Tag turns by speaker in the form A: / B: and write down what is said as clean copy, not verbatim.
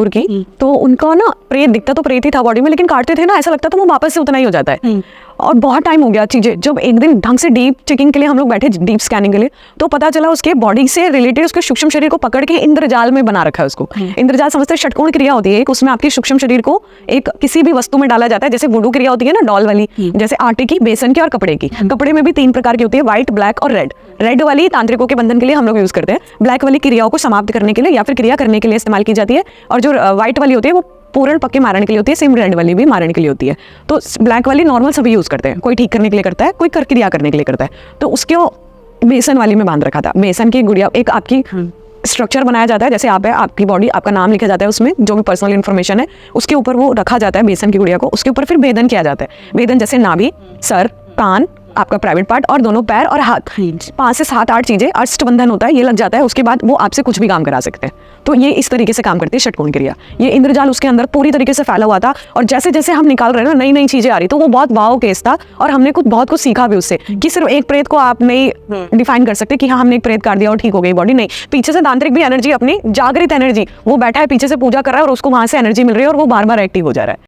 A: जौनपुर की, तो उनका ना प्रेत दिखता तो प्रेत ही था बॉडी में, लेकिन काटते थे ना ऐसा लगता था वो वापस से उतना ही हो जाता है। और बहुत टाइम हो गया चीजें, जब एक दिन ढंग से डीप चेकिंग के लिए हम लोग बैठे, डीप स्कैनिंग के लिए, तो पता चला उसके बॉडी से रिलेटेड उसके सूक्ष्म शरीर को पकड़ के इंद्रजाल में बना रखा है उसको। इंद्रजाल समझते हैं षटकोण क्रिया होती है, उसमें आपके सूक्ष्म शरीर को एक किसी भी वस्तु में डाला जाता है, जैसे वुडू क्रिया होती है ना डॉल वाली, जैसे आटे की, बेसन की और कपड़े की। कपड़े में भी 3 प्रकार की होती है, व्हाइट, ब्लैक और रेड। रेड वाली तांत्रिकों के बंधन के लिए हम लोग यूज करते हैं, ब्लैक वाली क्रियाओं को समाप्त करने के लिए या फिर क्रिया करने के लिए इस्तेमाल की जाती है, और जो व्हाइट वाली होती है वो पूर्ण पक्के मारने के लिए होती है, सेम रेड वाली भी मारने के लिए होती है। तो ब्लैक वाली नॉर्मल सभी यूज करते हैं, कोई ठीक करने के लिए करता है, कोई कर क्रिया करने के लिए करता है। तो उसके बेसन वाली में बांध रखा था, बेसन की गुड़िया, एक आपकी स्ट्रक्चर बनाया जाता है, जैसे आप है, आपकी बॉडी, आपका नाम लिखा जाता है उसमें, जो भी पर्सनल इन्फॉर्मेशन है उसके ऊपर वो रखा जाता है बेसन की गुड़िया को। उसके ऊपर फिर भेदन किया जाता है। भेदन जैसे नाभि, सर, कान, आपका प्राइवेट पार्ट और दोनों पैर और हाथ, 5 से 7-8 चीजें, अष्टबंधन होता है, ये लग जाता है। उसके बाद वो आपसे कुछ भी काम करा सकते हैं। तो ये इस तरीके से काम करती है षटकोण क्रिया। ये इंद्रजाल उसके अंदर पूरी तरीके से फैला हुआ था, और जैसे जैसे हम निकाल रहे हैं ना, नई नई चीजें आ रही, तो वो बहुत वाव केस था। और हमने बहुत कुछ सीखा भी उससे, कि सिर्फ एक प्रेत को आप नहीं डिफाइन कर सकते कि हाँ हमने एक प्रेत काट दिया और ठीक हो गई बॉडी, नहीं, पीछे से तांत्रिक भी एनर्जी, अपनी जागृत एनर्जी, वो बैठा है पीछे से पूजा कर रहा है और उसको वहां से एनर्जी मिल रही है और वो बार बार एक्टिव हो जा रहा है।